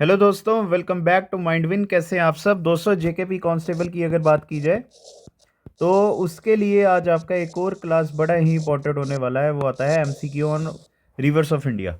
Hello दोस्तों, welcome back to माइंडविन। कैसे हैं आप सब दोस्तों? जेकेपी कांस्टेबल की अगर बात की जाए तो उसके लिए आज आपका एक और क्लास बड़ा ही इंपॉर्टेंट होने वाला है। वो आता है MCQ on reverse of India.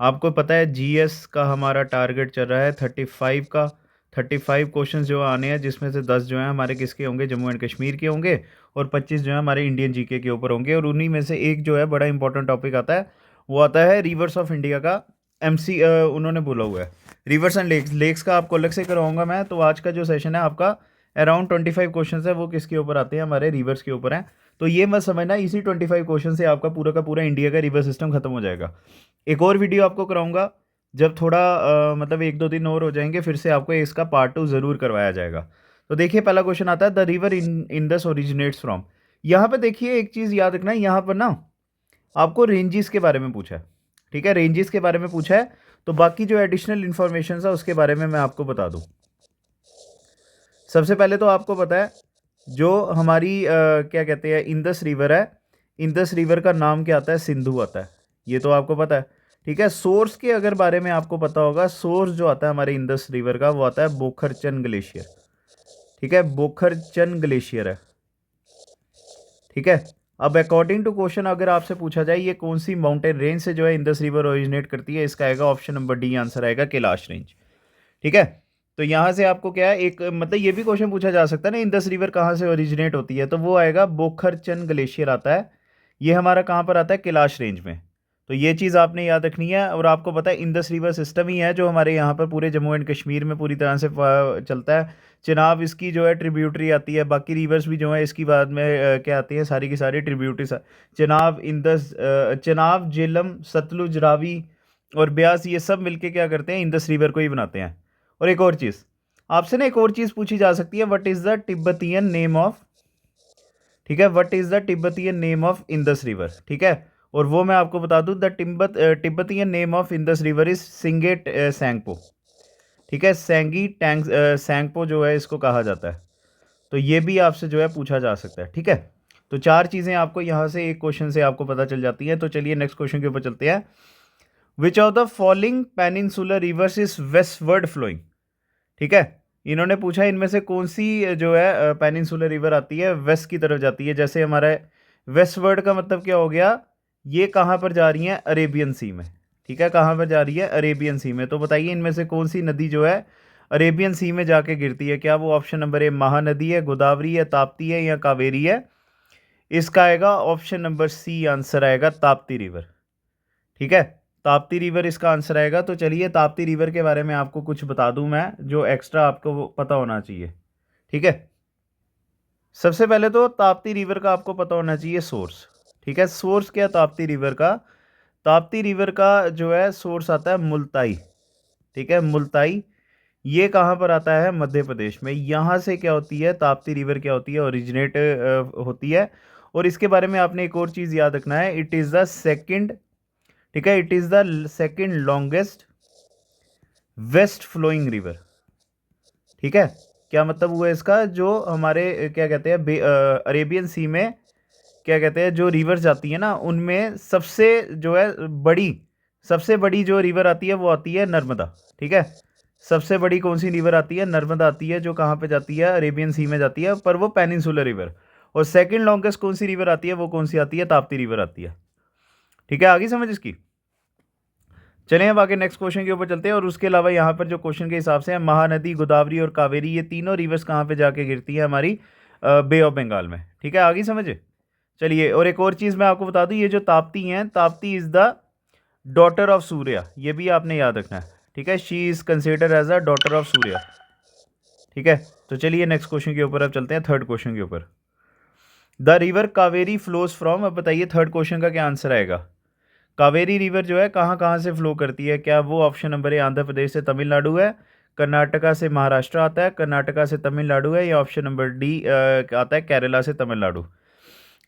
आपको पता है जीएस का हमारा टारगेट चल रहा है 35 का। 35 क्वेश्चंस जो आने हैं, जिसमें से 10 जो हैं हमारे किसके होंगे, जम्मू एंड कश्मीर के होंगे, और 25 जो है हमारे इंडियन जीके के ऊपर होंगे। और उन्हीं में से एक जो है बड़ा इंपॉर्टेंट टॉपिक आता है, वो आता है रिवर्स ऑफ इंडिया का। एमसी उन्होंने बोला हुआ है रिवर्स एंड लेक्स। लेक्स का आपको अलग से करवाऊंगा मैं। तो आज का जो सेशन है आपका अराउंड 25 क्वेश्चन है, वो किसके ऊपर आते हैं, हमारे रिवर्स के ऊपर हैं। तो ये मत समझना इसी 25 क्वेश्चन से आपका पूरा का पूरा इंडिया का रिवर्स सिस्टम खत्म हो जाएगा। एक और वीडियो आपको कराऊंगा जब थोड़ा मतलब एक दो दिन और हो जाएंगे, फिर से आपको इसका पार्ट 2 ज़रूर करवाया जाएगा। तो देखिए, पहला क्वेश्चन आता है the river in Indus originates from. यहाँ पे देखिए एक चीज़ याद रखना है, यहाँ पर ना आपको रेंजेस के बारे में पूछा है। ठीक है, रेंजेस के बारे में पूछा है। तो बाकी जो एडिशनल इन्फॉर्मेशन है उसके बारे में मैं आपको बता दूं। सबसे पहले तो आपको पता है जो हमारी क्या कहते हैं इंदस रिवर है, इंदस रिवर का नाम क्या आता है, सिंधु आता है। ये तो आपको पता है। ठीक है, सोर्स के अगर बारे में आपको पता होगा, सोर्स जो आता है हमारे इंदस रिवर का वो आता है बोखरचन ग्लेशियर। ठीक है, बोखरचन ग्लेशियर है। ठीक है, अब अकॉर्डिंग टू क्वेश्चन अगर आपसे पूछा जाए ये कौन सी माउंटेन रेंज से जो है इंदस रिवर ओरिजिनेट करती है, इसका आएगा ऑप्शन नंबर डी, आंसर आएगा कैलाश रेंज। ठीक है, तो यहाँ से आपको क्या है, एक मतलब ये भी क्वेश्चन पूछा जा सकता है ना, इंदस रिवर कहाँ से ओरिजिनेट होती है, तो वो आएगा बोखरचन ग्लेशियर आता है। ये हमारा कहाँ पर आता है, कैलाश रेंज में। तो ये चीज़ आपने याद रखनी है। और आपको पता है इंदस रिवर सिस्टम ही है जो हमारे यहाँ पर पूरे जम्मू एंड कश्मीर में पूरी तरह से चलता है। चिनाब इसकी जो है ट्रिब्यूटरी आती है, बाकी रिवर्स भी जो है इसकी बाद में क्या आती है, सारी की सारी ट्रिब्यूटरी। चिनाब, इंदस, चिनाब, झेलम, सतलुज, रावी और ब्यास, ये सब मिलके क्या करते हैं, इंदस रिवर को ही बनाते हैं। और एक और चीज़ आपसे ना, एक और चीज़ पूछी जा सकती है, what is the Tibetan name of. ठीक है, what is the Tibetan name of Indus river. ठीक है, और वो मैं आपको बता दूं, the Tibetan name of Indus river is सिंगेट सैंगपो। ठीक है, सैंगी टैंग सैंगपो जो है इसको कहा जाता है। तो ये भी आपसे जो है पूछा जा सकता है। ठीक है, तो चार चीज़ें आपको यहाँ से एक क्वेश्चन से आपको पता चल जाती हैं। तो चलिए नेक्स्ट क्वेश्चन के ऊपर चलते हैं। Which of the following peninsular rivers is westward flowing. ठीक है, इन्होंने पूछा इनमें से कौन सी जो है पेनिनसुलर रिवर आती है, वेस्ट की तरफ जाती है। जैसे हमारा वेस्टवर्ड का मतलब क्या हो गया, ये कहाँ पर जा रही है, अरेबियन सी में। ठीक है, कहाँ पर जा रही है, अरेबियन सी में। तो बताइए इनमें से कौन सी नदी जो है अरेबियन सी में जाके गिरती है। क्या वो ऑप्शन नंबर ए महानदी है, गोदावरी है, ताप्ती है, या कावेरी है? इसका आएगा ऑप्शन नंबर सी, आंसर आएगा ताप्ती रिवर। ठीक है, ताप्ती रिवर इसका आंसर आएगा। तो चलिए ताप्ती रिवर के बारे में आपको कुछ बता दूं मैं, जो एक्स्ट्रा आपको वो पता होना चाहिए। ठीक है, सबसे पहले तो ताप्ती रिवर का आपको पता होना चाहिए सोर्स। ठीक है, सोर्स क्या ताप्ती रिवर का, ताप्ती रिवर का जो है सोर्स आता है मुल्ताई। ठीक है, मुल्ताई ये कहाँ पर आता है, मध्य प्रदेश में। यहाँ से क्या होती है, ताप्ती रिवर क्या होती है, ओरिजिनेट होती है। और इसके बारे में आपने एक और चीज़ याद रखना है, इट इज़ द सेकंड। ठीक है, it is the second longest west flowing river. ठीक है, क्या मतलब हुआ इसका, जो हमारे क्या कहते हैं अरेबियन सी में क्या कहते हैं, जो रिवर जाती है ना, उनमें सबसे जो है बड़ी, सबसे बड़ी जो रिवर आती है वो आती है नर्मदा। ठीक है, सबसे बड़ी कौन सी रिवर आती है, नर्मदा आती है, जो कहाँ पे जाती है, अरेबियन सी में जाती है, पर वो पेनिनसुलर रिवर। और सेकंड लॉन्गेस्ट कौन सी रिवर आती है, वो कौन सी आती है, ताप्ती रिवर आती है। ठीक है, आगे समझ इसकी। चलें अब आगे नेक्स्ट क्वेश्चन के ऊपर चलते हैं। और उसके अलावा यहाँ पर जो क्वेश्चन के हिसाब से है, महानदी, गोदावरी और कावेरी, ये तीनों रिवर्स कहाँ पे जाके गिरती है, हमारी बे ऑफ बंगाल में। ठीक है, आगे समझे। चलिए, और एक और चीज़ मैं आपको बता दूं, ये जो ताप्ती हैं, Tapti is the daughter of Surya, ये भी आपने याद रखना है। ठीक है, she is consider as a daughter of Surya. ठीक है, तो चलिए नेक्स्ट क्वेश्चन के ऊपर अब चलते हैं, थर्ड क्वेश्चन के ऊपर। The river Kaveri flows from, अब बताइए थर्ड क्वेश्चन का क्या आंसर आएगा। कावेरी रिवर जो है कहाँ कहाँ से फ्लो करती है, क्या वो ऑप्शन नंबर ए आंध्र प्रदेश से तमिलनाडु है, कर्नाटका से महाराष्ट्र आता है, कर्नाटका से तमिलनाडु है, या ऑप्शन नंबर डी आता है केरला से तमिलनाडु।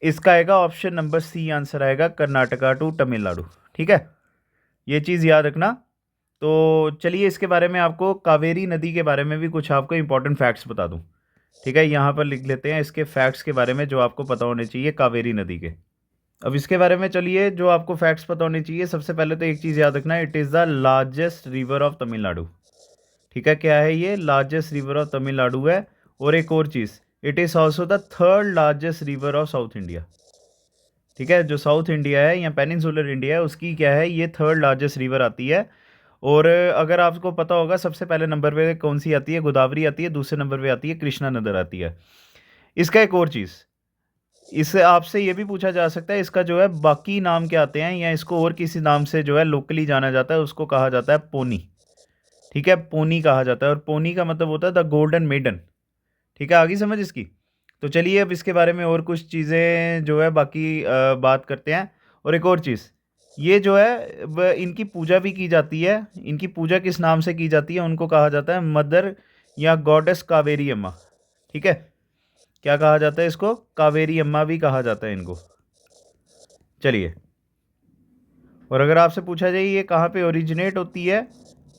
इसका आएगा ऑप्शन नंबर सी, आंसर आएगा कर्नाटका टू तमिलनाडु। ठीक है, ये चीज़ याद रखना। तो चलिए इसके बारे में आपको, कावेरी नदी के बारे में भी कुछ आपको इंपॉर्टेंट फैक्ट्स बता दूं। ठीक है, यहाँ पर लिख लेते हैं इसके फैक्ट्स के बारे में जो आपको पता होने चाहिए कावेरी नदी के। अब इसके बारे में चलिए जो आपको फैक्ट्स पता होने चाहिए। सबसे पहले तो एक चीज़ याद रखना, it is the largest river of Tamil Nadu. ठीक है, क्या है ये? लार्जेस्ट रिवर ऑफ तमिलनाडु है। और एक और चीज़, it is also the third largest river of South India. ठीक है, जो साउथ इंडिया है या पेनिनसुलर इंडिया है उसकी क्या है, ये थर्ड लार्जेस्ट रिवर आती है। और अगर आपको पता होगा सबसे पहले नंबर पे कौन सी आती है, गोदावरी आती है, दूसरे नंबर पे आती है कृष्णा नदी आती है। इसका एक और चीज़, इससे आपसे ये भी पूछा जा सकता है इसका जो है बाकी नाम क्या आते हैं, या इसको और किसी नाम से जो है लोकली जाना जाता है, उसको कहा जाता है पोनी। ठीक है, पोनी कहा जाता है, और पोनी का मतलब होता है द गोल्डन मेडन। ठीक है, आगे समझ इसकी। तो चलिए अब इसके बारे में और कुछ चीज़ें जो है बाकी बात करते हैं। और एक और चीज़, ये जो है इनकी पूजा भी की जाती है। इनकी पूजा किस नाम से की जाती है? उनको कहा जाता है मदर या गॉडेस कावेरी अम्मा। ठीक है, क्या कहा जाता है इसको? कावेरी अम्मा भी कहा जाता है इनको। चलिए, और अगर आपसे पूछा जाए ये कहाँ पे ओरिजिनेट होती है,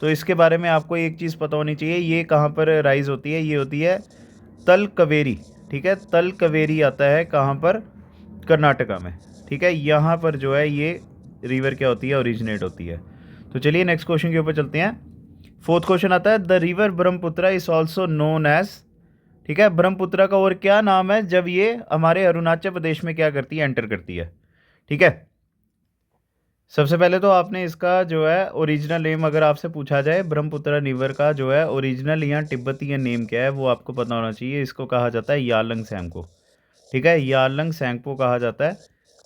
तो इसके बारे में आपको एक चीज़ पता होनी चाहिए, ये कहाँ पर राइज होती है। ये होती है तल कवेरी। ठीक है, तल कवेरी आता है कहाँ पर? कर्नाटका में। ठीक है, यहाँ पर जो है ये रिवर क्या होती है? ओरिजिनेट होती है। तो चलिए नेक्स्ट क्वेश्चन के ऊपर चलते हैं। फोर्थ क्वेश्चन आता है, the river Brahmaputra is also known as. ठीक है, ब्रह्मपुत्रा का और क्या नाम है जब ये हमारे अरुणाचल प्रदेश में क्या करती है? एंटर करती है। ठीक है, सबसे पहले तो आपने इसका जो है ओरिजिनल नेम, अगर आपसे पूछा जाए ब्रह्मपुत्र रिवर का जो है ओरिजिनल या तिब्बतियन नेम क्या है, वो आपको पता होना चाहिए। इसको कहा जाता है यालंग सैंगपो। ठीक है, यालंग सैंगपो कहा जाता है।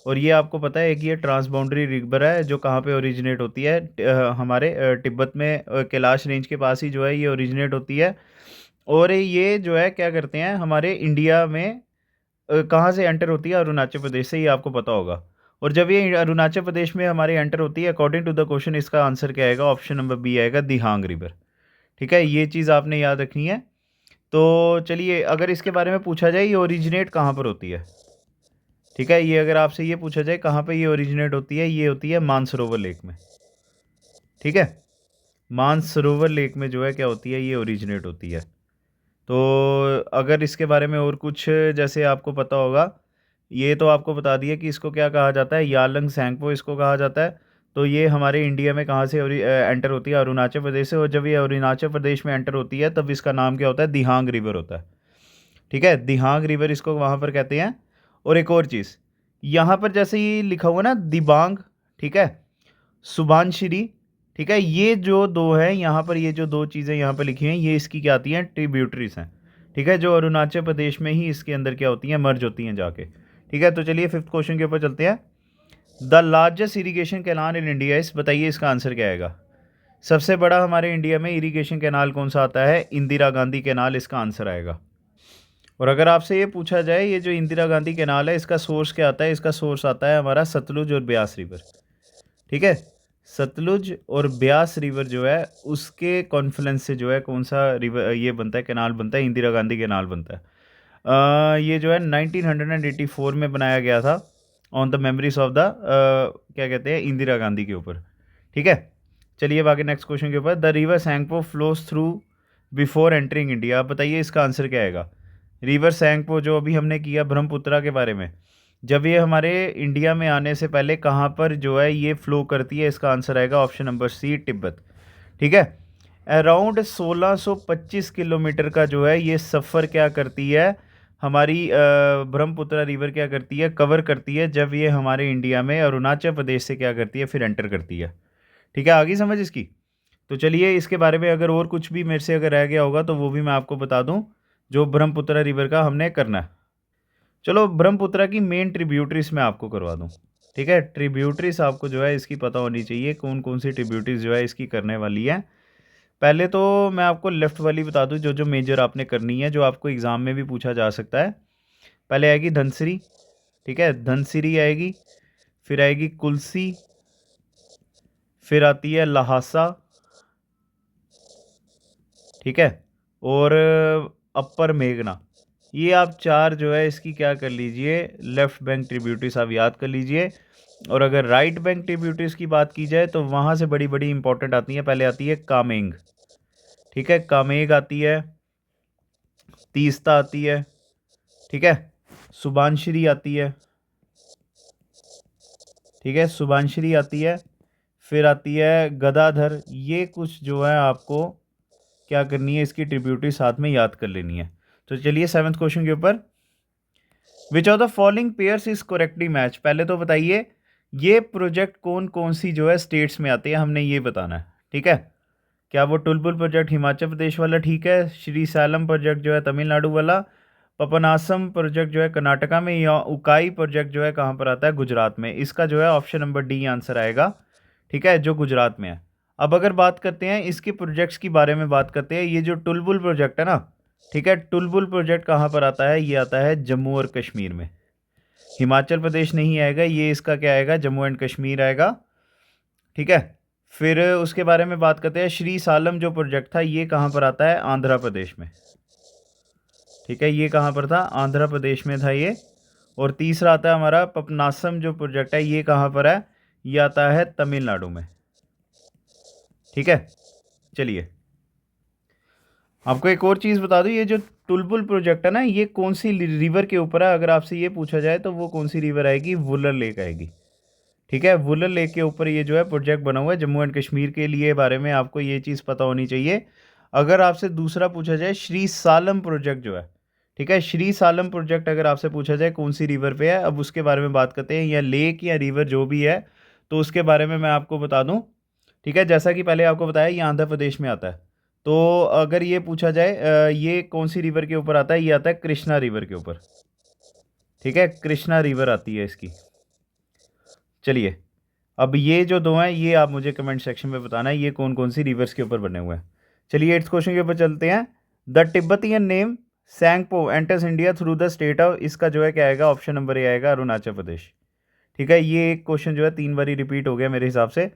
और ये आपको पता है कि ये ट्रांस बाउंड्री रिवर है जो कहाँ पे ओरिजिनेट होती है? हमारे तिब्बत में कैलाश रेंज के पास ही जो है ये ओरिजिनेट होती है। और ये जो है क्या करते हैं हमारे इंडिया में कहाँ से एंटर होती है? अरुणाचल प्रदेश से, ये आपको पता होगा। और जब ये अरुणाचल प्रदेश में हमारे एंटर होती है, अकॉर्डिंग टू द क्वेश्चन इसका आंसर क्या आएगा? ऑप्शन नंबर बी आएगा, दिहांग रिवर। ठीक है, ये चीज़ आपने याद रखनी है। तो चलिए, अगर इसके बारे में पूछा जाए ये ओरिजिनेट कहाँ पर होती है? ठीक है, ये अगर आपसे ये पूछा जाए कहाँ पे ये ओरिजिनेट होती है, ये होती है मानसरोवर लेक में। ठीक है, मानसरोवर लेक में जो है क्या होती है? ये ओरिजिनेट होती है। तो अगर इसके बारे में और कुछ जैसे आपको पता होगा, ये तो आपको बता दिया कि इसको क्या कहा जाता है, यालंग सैंगपो इसको कहा जाता है। तो ये हमारे इंडिया में कहाँ से एंटर होती है? अरुणाचल प्रदेश से। और जब ये अरुणाचल प्रदेश में एंटर होती है तब इसका नाम क्या होता है? दिहांग रिवर होता है। ठीक है, दिहांग रिवर इसको वहाँ पर कहते हैं। और एक और चीज़, यहाँ पर जैसे ये लिखा हुआ ना दिबांग, ठीक है, सुभानश्री, ठीक है, ये जो दो हैं यहाँ पर, ये जो दो चीज़ें यहाँ पर लिखी हैं, ये इसकी क्या आती हैं? ट्रिब्यूटरीज हैं। ठीक है, जो अरुणाचल प्रदेश में ही इसके अंदर क्या होती हैं? मर्ज होती हैं जाके। ठीक है, तो चलिए फिफ्थ क्वेश्चन के ऊपर चलते हैं। The largest irrigation canal in India इस, बताइए इसका आंसर क्या आएगा? सबसे बड़ा हमारे इंडिया में इरीगेशन कैनाल कौन सा आता है? इंदिरा गांधी कैनाल इसका आंसर आएगा। और अगर आपसे ये पूछा जाए ये जो इंदिरा गांधी कैनाल है इसका सोर्स क्या आता है? इसका सोर्स आता है हमारा सतलुज और ब्यास रिवर। ठीक है, सतलुज और ब्यास रिवर जो है उसके कॉन्फ्लुएंस से जो है कौन सा रिवर ये बनता है? कैनाल बनता है, इंदिरा गांधी कैनाल बनता है। ये जो है 1984 में बनाया गया था on the memories of the क्या कहते हैं, इंदिरा गांधी के ऊपर। ठीक है, चलिए अब आगे नेक्स्ट क्वेश्चन के ऊपर। The river Tsangpo flows through before entering India, आप बताइए इसका आंसर क्या आएगा? रिवर सैंगपो जो अभी हमने किया ब्रह्मपुत्रा के बारे में, जब ये हमारे इंडिया में आने से पहले कहाँ पर जो है ये फ्लो करती है? इसका आंसर आएगा ऑप्शन नंबर सी, तिब्बत। ठीक है, अराउंड 1625 किलोमीटर का जो है ये सफ़र क्या करती है हमारी ब्रह्मपुत्र रिवर क्या करती है? कवर करती है, जब ये हमारे इंडिया में अरुणाचल प्रदेश से क्या करती है? फिर एंटर करती है। ठीक है, आगे समझ इसकी। तो चलिए इसके बारे में अगर और कुछ भी मेरे से अगर रह गया होगा तो वो भी मैं आपको बता दूं, जो ब्रह्मपुत्र रिवर का हमने करना है। चलो, ब्रह्मपुत्र की मेन ट्रिब्यूटरीज मैं आपको करवा दूं। ठीक है, ट्रिब्यूटरीज आपको जो है इसकी पता होनी चाहिए, कौन कौन सी ट्रिब्यूटरीज जो है इसकी करने वाली है। पहले तो मैं आपको लेफ़्ट वाली बता दूं, जो जो मेजर आपने करनी है, जो आपको एग्ज़ाम में भी पूछा जा सकता है। पहले आएगी धनसिरी। ठीक है, धनसिरी आएगी। फिर आएगी कुल्सी। फिर आती है लहासा। ठीक है, और अपर मेघना। ये आप चार जो है इसकी क्या कर लीजिए, लेफ्ट बैंक ट्रिब्यूटरीज आप याद कर लीजिए। और अगर राइट बैंक ट्रिब्यूटरीज की बात की जाए तो वहाँ से बड़ी बड़ी इंपॉर्टेंट आती हैं। पहले आती है कामेंग। ठीक है, कामेंग आती है। तीस्ता आती है। ठीक है, सुबानश्री आती है। ठीक है, शुभांश्री आती है, फिर आती है गदाधर। ये कुछ जो है आपको क्या करनी है, इसकी ट्रिब्यूटरी साथ में याद कर लेनी है। तो चलिए 7th क्वेश्चन के ऊपर, which of the following pairs is correctly match. पहले तो बताइए ये प्रोजेक्ट कौन कौन सी जो है स्टेट्स में आती है, हमने ये बताना है। ठीक है, क्या वो टुलबुल प्रोजेक्ट हिमाचल प्रदेश वाला ठीक है, श्री सैलम प्रोजेक्ट जो है तमिलनाडु वाला, पपनासम प्रोजेक्ट जो है कर्नाटका में, या उकाई प्रोजेक्ट जो है कहाँ पर आता है, गुजरात में। इसका जो है ऑप्शन नंबर डी आंसर आएगा। ठीक है, जो गुजरात में है। अब अगर बात करते हैं इसके प्रोजेक्ट्स के बारे में, बात करते हैं ये जो टुलबुल प्रोजेक्ट है ना, ठीक है, टुलबुल प्रोजेक्ट कहाँ पर आता है, ये आता है जम्मू और कश्मीर में। हिमाचल प्रदेश नहीं आएगा, ये इसका क्या आएगा, जम्मू एंड कश्मीर आएगा। ठीक है, फिर उसके बारे में बात करते हैं, श्री सालम जो प्रोजेक्ट था ये कहाँ पर आता है, आंध्र प्रदेश में। ठीक है, ये कहाँ पर था, आंध्र प्रदेश में था ये। और तीसरा आता है हमारा पपनासम जो प्रोजेक्ट है, ये कहाँ पर है, ये आता है तमिलनाडु में। ठीक है, चलिए आपको एक और चीज़ बता दूँ, ये जो टुलबुल प्रोजेक्ट है ना, ये कौन सी रिवर के ऊपर है, अगर आपसे ये पूछा जाए तो वो कौन सी रिवर आएगी, वुलर लेक आएगी। ठीक है, वुलर लेक के ऊपर ये जो है प्रोजेक्ट बना हुआ है जम्मू एंड कश्मीर के लिए। बारे में आपको ये चीज़ पता होनी चाहिए। अगर आपसे दूसरा पूछा जाए श्री सालम प्रोजेक्ट जो है, ठीक है, श्री सालम प्रोजेक्ट अगर आपसे पूछा जाए कौन सी रिवर पे है, अब उसके बारे में बात करते हैं, या लेक या रिवर जो भी है, तो उसके बारे में मैं आपको बता दूं। ठीक है, जैसा कि पहले आपको बताया ये आंध्र प्रदेश में आता है। तो अगर ये पूछा जाए ये कौन सी रिवर के ऊपर आता है, ये आता है कृष्णा रिवर के ऊपर। ठीक है, कृष्णा रिवर आती है इसकी। चलिए अब ये जो दो हैं ये आप मुझे कमेंट सेक्शन में बताना है ये कौन कौन सी रिवर्स के ऊपर बने हुए हैं। चलिए 8th क्वेश्चन के ऊपर चलते हैं। The Tibetan name Tsangpo enters India through the state of, इसका जो है क्या आएगा, ऑप्शन नंबर ए आएगा, अरुणाचल प्रदेश। ठीक है, ये एक क्वेश्चन जो है 3 बारी रिपीट हो गया मेरे हिसाब से।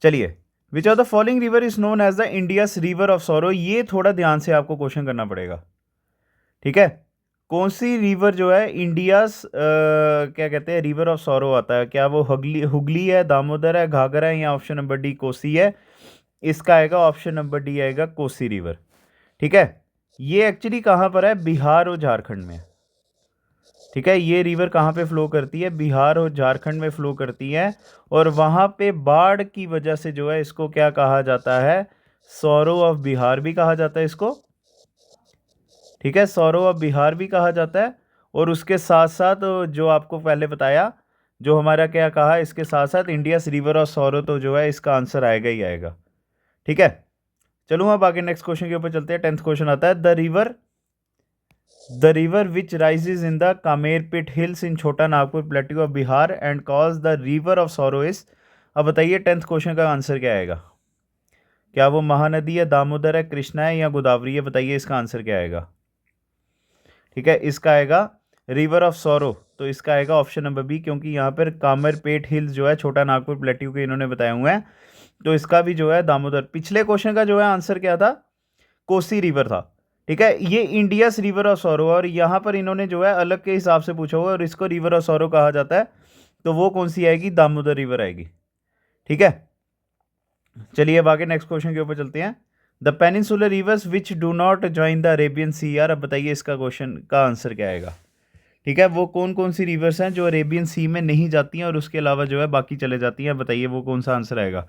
चलिए, which of the following river is known as the India's river of sorrow. ये थोड़ा ध्यान से आपको क्वेश्चन करना पड़ेगा। ठीक है, कौन सी रिवर जो है इंडियास क्या कहते हैं, रिवर ऑफ सॉरो आता है, क्या वो हुगली है, दामोदर है, घाघरा है, या ऑप्शन नंबर डी कोसी है। इसका आएगा ऑप्शन नंबर डी आएगा, कोसी रिवर। ठीक है, ये एक्चुअली कहाँ पर है, बिहार और झारखंड में। ठीक है, ये रिवर कहाँ पे फ्लो करती है, बिहार और झारखंड में फ्लो करती है। और वहाँ पे बाढ़ की वजह से जो है इसको क्या कहा जाता है, सौरो ऑफ बिहार भी कहा जाता है इसको। ठीक है, सौरो ऑफ बिहार भी कहा जाता है। और उसके साथ साथ जो आपको पहले बताया, जो हमारा क्या कहा, इसके साथ साथ इंडियास रिवर ऑफ सौरो, तो जो है इसका आंसर आएगा ही आएगा। ठीक है, चलो अब आगे नेक्स्ट क्वेश्चन के ऊपर चलते हैं। 10th क्वेश्चन आता है, the river which rises in the कामेर पिट हिल्स इन छोटा Nagpur plateau of Bihar and cause the river of sorrow is. अब बताइए 10th क्वेश्चन का आंसर क्या आएगा, क्या वो महानदी है, दामोदर है, कृष्णा है, या गोदावरी है। बताइए इसका आंसर क्या आएगा। ठीक है, इसका आएगा रिवर ऑफ सौरो, तो इसका आएगा ऑप्शन नंबर बी, क्योंकि यहाँ पर कामरपेट हिल्स जो है छोटा नागपुर प्लेट्यू के इन्होंने बताए हुए हैं, तो इसका भी जो है दामोदर। पिछले क्वेश्चन का जो है आंसर क्या था, कोसी रिवर था। ठीक है, ये इंडियास रिवर ऑफ सौरो, और यहाँ पर इन्होंने जो है अलग के हिसाब से पूछा हुआ है और इसको रिवर ऑफ सौरो कहा जाता है, तो वो कौन सी आएगी, दामोदर रिवर आएगी। ठीक है, चलिए अब आगे नेक्स्ट क्वेश्चन के ऊपर चलते हैं। The peninsular rivers which do not join the Arabian sea are. अब बताइए इसका क्वेश्चन का आंसर क्या आएगा। ठीक है, वो कौन कौन सी रिवर्स हैं जो अरेबियन सी में नहीं जाती हैं और उसके अलावा जो है बाकी चले जाती हैं। बताइए वो कौन सा आंसर आएगा,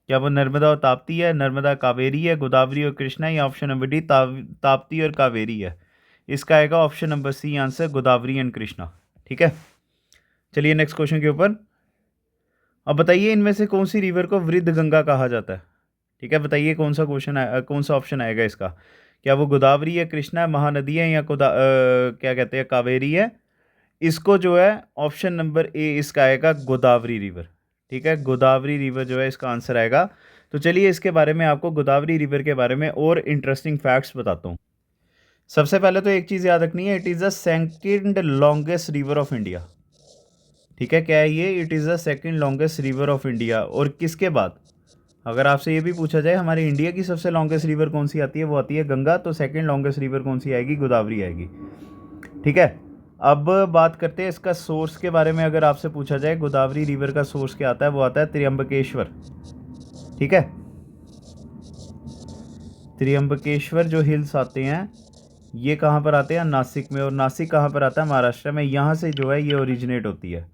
क्या वो नर्मदा और ताप्ती है, नर्मदा कावेरी है, गोदावरी और कृष्णा, या ऑप्शन नंबर डी ताप्ती और कावेरी है। इसका आएगा option number C answer, Godavari and Krishna. ठीक है, चलिए नेक्स्ट क्वेश्चन के ऊपर। अब बताइए इनमें से कौन सी रिवर को वृद्ध गंगा कहा जाता है। ठीक है, बताइए कौन सा क्वेश्चन कौन सा ऑप्शन आएगा इसका, क्या वो गोदावरी है, कृष्णा है, महानदी है, या क्या कहते हैं, कावेरी है। इसको जो है ऑप्शन नंबर ए इसका आएगा, गोदावरी रिवर। ठीक है, गोदावरी रिवर जो है इसका आंसर आएगा। तो चलिए इसके बारे में आपको गोदावरी रिवर के बारे में और इंटरेस्टिंग फैक्ट्स बताता हूँ। सबसे पहले तो एक चीज़ याद रखनी है, it is the second longest river of India. ठीक है, क्या है ये, it is the second longest river of India. और किसके बाद, अगर आपसे ये भी पूछा जाए हमारे इंडिया की सबसे लॉन्गेस्ट रिवर कौन सी आती है, वो आती है गंगा, तो सेकंड लॉन्गेस्ट रिवर कौन सी आएगी, गोदावरी आएगी। ठीक है, अब बात करते हैं इसका सोर्स के बारे में। अगर आपसे पूछा जाए गोदावरी रिवर का सोर्स क्या आता है, वो आता है त्र्यंबकेश्वर। ठीक है, त्र्यंबकेश्वर जो हिल्स आते हैं ये कहाँ पर आते हैं, नासिक में। और नासिक कहाँ पर आता है, महाराष्ट्र में। यहाँ से जो है ये ओरिजिनेट होती है।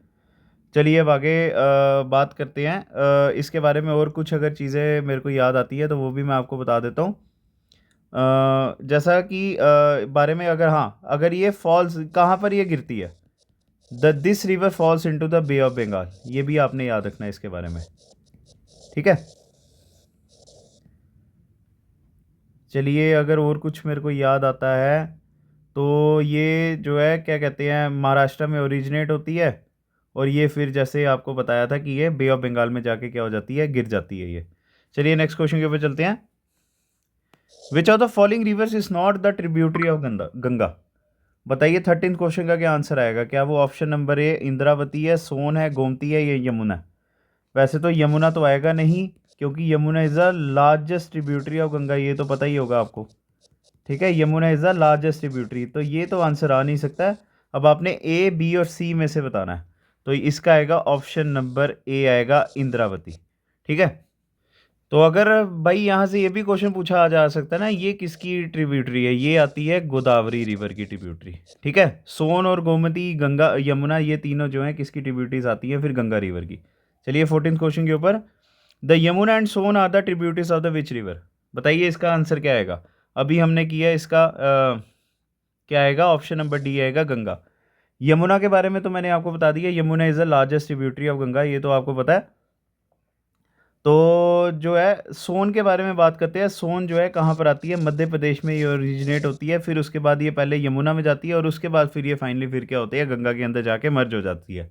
चलिए अब आगे बात करते हैं इसके बारे में। और कुछ अगर चीज़ें मेरे को याद आती है तो वो भी मैं आपको बता देता हूँ। जैसा कि बारे में अगर, हाँ, अगर ये फॉल्स कहाँ पर ये गिरती है, this river falls into the Bay of Bengal, ये भी आपने याद रखना है इसके बारे में, ठीक है। चलिए अगर और कुछ मेरे को याद आता है तो ये जो है क्या कहते हैं, महाराष्ट्र में ओरिजिनेट होती है, और ये फिर जैसे आपको बताया था कि ये बे ऑफ बंगाल में जाके क्या हो जाती है, गिर जाती है ये। चलिए नेक्स्ट क्वेश्चन के ऊपर चलते हैं। Which of the following rivers is not the tributary of Ganga? बताइए 13 क्वेश्चन का क्या आंसर आएगा। क्या वो ऑप्शन नंबर ए इंद्रावती है, सोन है, गोमती है, या यमुना? वैसे तो यमुना तो आएगा नहीं, क्योंकि Yamuna is the largest tributary of Ganga, ये तो पता ही होगा आपको, ठीक है। Yamuna is the largest tributary, तो ये तो आंसर आ नहीं सकता है। अब आपने ए, बी और सी में से बताना है, तो इसका आएगा ऑप्शन नंबर ए, आएगा इंद्रावती, ठीक है। तो अगर भाई यहाँ से ये भी क्वेश्चन पूछा आ जा सकता है ना, ये किसकी ट्रिब्यूटरी है, ये आती है गोदावरी रिवर की ट्रिब्यूटरी, ठीक है। सोन और गोमती, गंगा, यमुना, ये तीनों जो हैं किसकी ट्रिब्यूटरीज आती हैं, फिर गंगा रिवर की। चलिए 14 क्वेश्चन के ऊपर, the Yamuna and Son are the tributaries of the which river? बताइए इसका आंसर क्या आएगा। अभी हमने किया इसका क्या आएगा, ऑप्शन नंबर डी आएगा गंगा। यमुना के बारे में तो मैंने आपको बता दिया, Yamuna is the largest tributary of Ganga, ये तो आपको पता है। तो जो है सोन के बारे में बात करते हैं। सोन जो है कहाँ पर आती है, मध्य प्रदेश में ये ओरिजिनेट होती है, फिर उसके बाद ये पहले यमुना में जाती है, और उसके बाद फिर ये फाइनली फिर क्या होती है, गंगा के अंदर जाके मर्ज हो जाती है,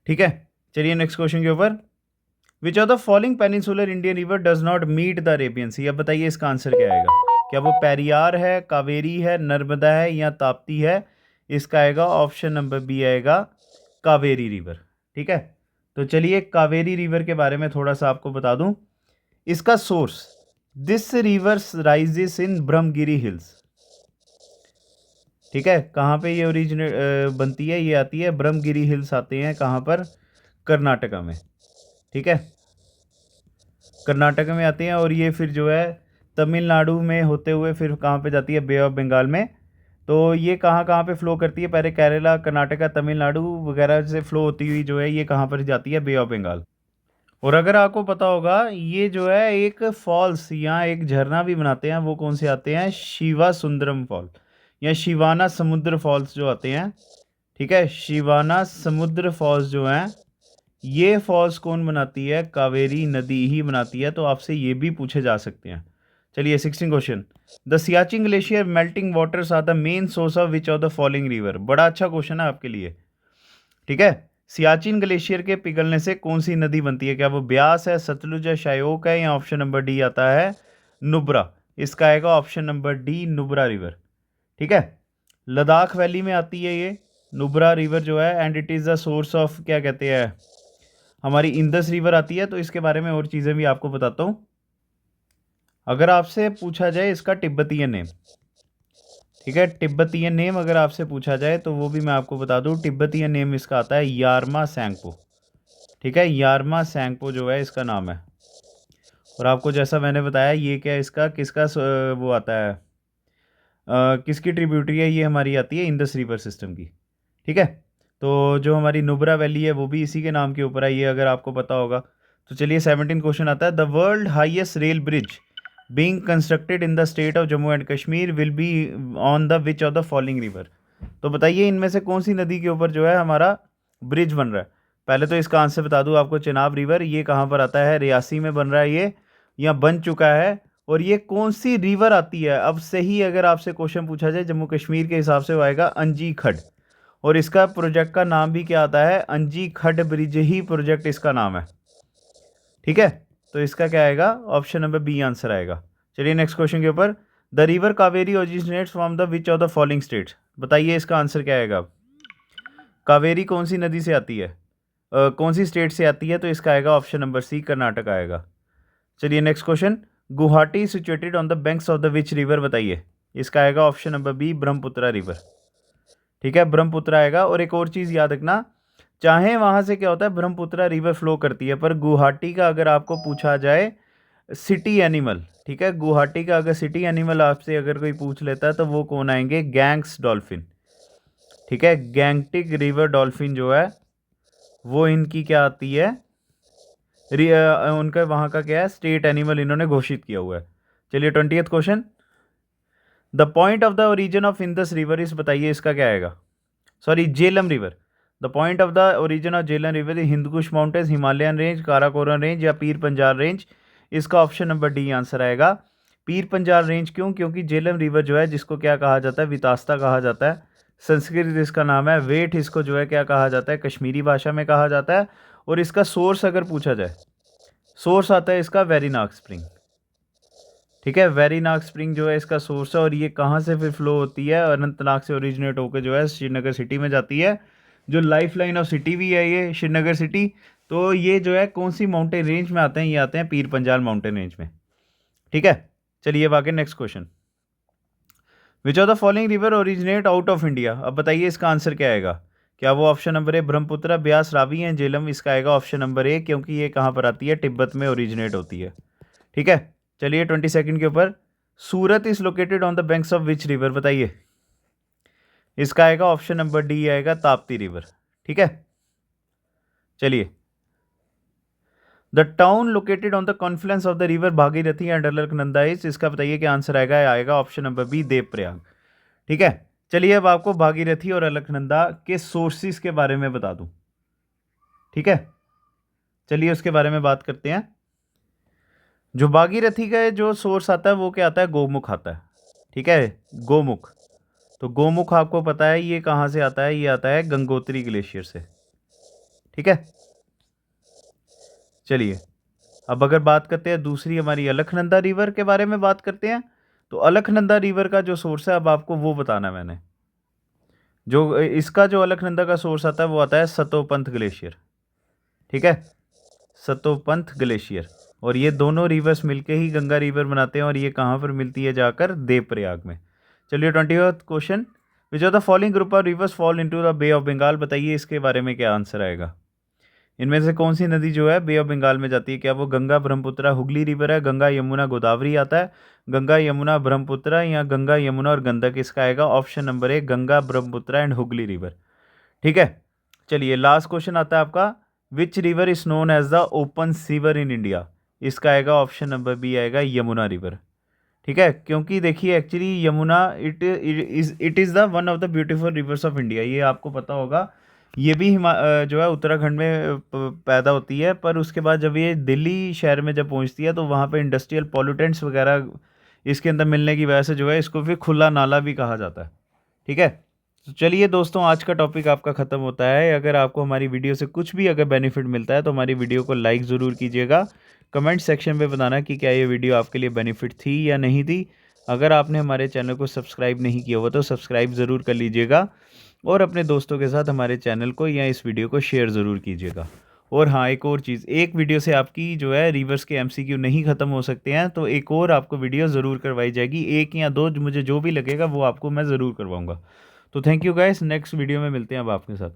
ठीक है। चलिए नेक्स्ट क्वेश्चन के ऊपर, which of the following peninsular Indian river does not meet the Arabian sea? अब बताइए इसका आंसर क्या आएगा। क्या वो पेरियार है, कावेरी है, नर्मदा है, या ताप्ती है? इसका आएगा ऑप्शन नंबर बी, आएगा कावेरी रिवर, ठीक है। तो चलिए कावेरी रिवर के बारे में थोड़ा सा आपको बता दूं। इसका source, this reverse rises in Brahmagiri hills, ठीक है। कहाँ पे ये ओरिजिनेट बनती है, ये आती है ब्रह्मगिरी हिल्स, आते हैं कहाँ पर, कर्नाटका में, ठीक है। कर्नाटक में आते हैं, और ये फिर जो है तमिलनाडु में होते हुए फिर कहाँ पे जाती है, बे ऑफ बंगाल में। तो ये कहाँ कहाँ पे फ्लो करती है, पहले केरला, कर्नाटका, तमिलनाडु वगैरह से फ्लो होती हुई जो है ये कहाँ पर जाती है, बे ऑफ बंगाल। और अगर आपको पता होगा, ये जो है एक फॉल्स, यहाँ एक झरना भी बनाते हैं, वो कौन से आते हैं, शिवा सुंदरम फॉल या शिवाना समुद्र फॉल्स जो आते हैं, ठीक है। शिवाना समुद्र फॉल्स जो हैं, ये फॉल्स कौन बनाती है, कावेरी नदी ही बनाती है, तो आपसे ये भी पूछे जा सकते हैं। चलिए 16 question, the Siachen glacier melting waters are the main source of which of the following river? बड़ा अच्छा क्वेश्चन है आपके लिए, ठीक है। सियाचिन ग्लेशियर के पिघलने से कौन सी नदी बनती है? क्या वो ब्यास है, सतलुज है, शायोक है, या ऑप्शन नंबर डी आता है नुब्रा? इसका आएगा option number D, Nubra river, ठीक है। लद्दाख वैली में आती है ये नुब्रा रिवर जो है, and it is the source of, क्या कहते हैं, हमारी इंदस रिवर आती है। तो इसके बारे में और चीज़ें भी आपको बताता हूँ। अगर आपसे पूछा जाए इसका तिब्बतीयन नेम, ठीक है, तिब्बतीयन नेम अगर आपसे पूछा जाए तो वो भी मैं आपको बता दूँ। तिब्बतीयन नेम इसका आता है यारमा सैंगपो, ठीक है। यारमा सैंगपो जो है इसका नाम है। और आपको जैसा मैंने बताया, ये क्या इसका किसका वो आता है, किसकी ट्रिब्यूटरी है, ये हमारी आती है इंदस रिवर सिस्टम की, ठीक है। तो जो हमारी नुब्रा वैली है वो भी इसी के नाम के ऊपर है, ये अगर आपको पता होगा। तो चलिए 17 क्वेश्चन आता है, the world highest rail bridge being constructed in the state of Jammu and Kashmir will be on the which of the following river? तो बताइए इनमें से कौन सी नदी के ऊपर जो है हमारा ब्रिज बन रहा है। पहले तो इसका आंसर बता दूं आपको, चिनाब रिवर, ये कहाँ पर आता है, रियासी में बन रहा है ये, या बन चुका है। और ये कौन सी रिवर आती है, अब सही अगर आपसे क्वेश्चन पूछा जाए जम्मू कश्मीर के हिसाब से, वो आएगा अंजी खड। और इसका प्रोजेक्ट का नाम भी क्या आता है, अंजी खड ब्रिज ही प्रोजेक्ट इसका नाम है, ठीक है। तो इसका क्या आएगा, ऑप्शन नंबर बी आंसर आएगा। चलिए नेक्स्ट क्वेश्चन के ऊपर, the river Kaveri originates from the which of the following states? बताइए इसका आंसर क्या आएगा। कावेरी कौन सी नदी से आती है, कौन सी स्टेट से आती है? तो इसका आएगा ऑप्शन नंबर सी, कर्नाटक आएगा। चलिए next question, Guwahati situated on the banks of the which river? बताइए इसका आएगा option number B, Brahmaputra river, ठीक है, ब्रह्मपुत्रा आएगा। और एक और चीज़ याद रखना, चाहे वहाँ से क्या होता है, ब्रह्मपुत्रा रिवर फ्लो करती है, पर गुवाहाटी का अगर आपको पूछा जाए सिटी एनिमल, ठीक है, गुवाहाटी का अगर सिटी एनिमल आपसे अगर कोई पूछ लेता है तो वो कौन आएंगे, गैंग्स डॉल्फिन, ठीक है। गैंगटिक रिवर डॉल्फिन जो है वो इनकी क्या आती है, उनका वहाँ का क्या है, स्टेट एनिमल इन्होंने घोषित किया हुआ है। चलिए 20th question, the point of the origin of Indus river इस, बताइए इसका क्या आएगा, sorry Jhelum river. The point of the origin of Jhelum river is Hindu Kush mountains, Himalayan range, Karakoram range या पीर पंजाल रेंज। इसका ऑप्शन नंबर डी आंसर आएगा, पीर पंजाल रेंज। क्यों? क्योंकि झेलम रिवर जो है, जिसको क्या कहा जाता है, वितास्ता कहा जाता है, संस्कृत इसका नाम है, वेट इसको जो है क्या कहा जाता है, कश्मीरी भाषा में कहा जाता है। और इसका सोर्स अगर पूछा जाए, सोर्स आता है इसका वेरीनाग स्प्रिंग। ठीक है, वेरीनाग स्प्रिंग जो है इसका सोर्स है। और ये कहाँ से फिर फ्लो होती है, अनंतनाग से ओरिजिनेट होकर जो है श्रीनगर सिटी में जाती है, जो लाइफ लाइन ऑफ सिटी भी है ये श्रीनगर सिटी। तो ये जो है कौन सी माउंटेन रेंज में आते हैं, ये आते हैं पीर पंजाल माउंटेन रेंज में। ठीक है, चलिए अब आगे next question, which of the following river originate out of India. अब बताइए इसका आंसर क्या आएगा, क्या वो ऑप्शन नंबर ए ब्रह्मपुत्र, ब्यास, रावी या झेलम। इसका आएगा ऑप्शन नंबर ए, क्योंकि ये कहाँ पर आती है, तिब्बत में ओरिजिनेट होती है। ठीक है, चलिए 22 के ऊपर, Surat is located on the banks of which river, बताइए इसका आएगा ऑप्शन नंबर डी आएगा, ताप्ती रिवर। ठीक है, चलिए, the town located on the Confluence of the river Bhagirathi and Alaknanda is, इसका बताइए क्या आंसर आएगा ऑप्शन नंबर बी, देवप्रयाग। ठीक है, चलिए अब आपको भागीरथी और अलकनंदा के सोर्सेज के बारे में बता दूं। ठीक है, चलिए उसके बारे में बात करते हैं। जो भागीरथी का जो सोर्स आता है वो क्या आता है, गोमुख आता है। ठीक है, गोमुख। तो गोमुख आपको पता है ये कहाँ से आता है, ये आता है गंगोत्री ग्लेशियर से। ठीक है, चलिए अब अगर बात करते हैं दूसरी हमारी अलकनंदा रिवर के बारे में बात करते हैं। तो अलकनंदा रिवर का जो सोर्स है, अब आपको वो बताना मैंने, जो इसका जो अलकनंदा का सोर्स आता है वो आता है सतोपंथ ग्लेशियर। ठीक है, सतोपंथ ग्लेशियर। और ये दोनों रिवर्स मिलके ही गंगा रिवर बनाते हैं, और ये कहाँ पर मिलती है, जाकर देवप्रयाग में। चलिए 20th question, which of the following group of rivers fall into the Bay of Bengal, बताइए इसके बारे में क्या आंसर आएगा। इनमें से कौन सी नदी जो है बे ऑफ बंगाल में जाती है, क्या वो गंगा ब्रह्मपुत्र हुगली रिवर है, गंगा यमुना गोदावरी आता है, गंगा यमुना ब्रह्मपुत्र या गंगा यमुना और गंडक। इसका आएगा option number A, Ganga Brahmaputra and Hooghly river. ठीक है, चलिए लास्ट क्वेश्चन आता है आपका, which river is known as the open sewer in India. इसका आएगा ऑप्शन नंबर बी आएगा, यमुना रिवर। ठीक है, क्योंकि देखिए actually Yamuna it is the one of the beautiful reverse of India. ये आपको पता होगा, ये भी जो है उत्तराखंड में पैदा होती है, पर उसके बाद जब ये दिल्ली शहर में जब पहुंचती है तो वहाँ पे इंडस्ट्रियल पॉल्यूटेंट्स वगैरह इसके अंदर मिलने की वजह से जो है इसको फिर खुला नाला भी कहा जाता है। ठीक है, तो चलिए दोस्तों, आज का टॉपिक आपका ख़त्म होता है। अगर आपको हमारी वीडियो से कुछ भी अगर बेनिफिट मिलता है तो हमारी वीडियो को लाइक ज़रूर कीजिएगा। कमेंट सेक्शन में बताना कि क्या ये वीडियो आपके लिए बेनिफिट थी या नहीं थी। अगर आपने हमारे चैनल को सब्सक्राइब नहीं किया हुआ तो सब्सक्राइब ज़रूर कर लीजिएगा, और अपने दोस्तों के साथ हमारे चैनल को या इस वीडियो को शेयर ज़रूर कीजिएगा। और हाँ, एक और चीज़, एक वीडियो से आपकी जो है रिवर्स के MCQ नहीं ख़त्म हो सकते हैं, तो एक और आपको वीडियो ज़रूर करवाई जाएगी, एक या दो, मुझे जो भी लगेगा वो आपको मैं ज़रूर करवाऊँगा। तो thank you guys, next video में मिलते हैं अब आपके साथ।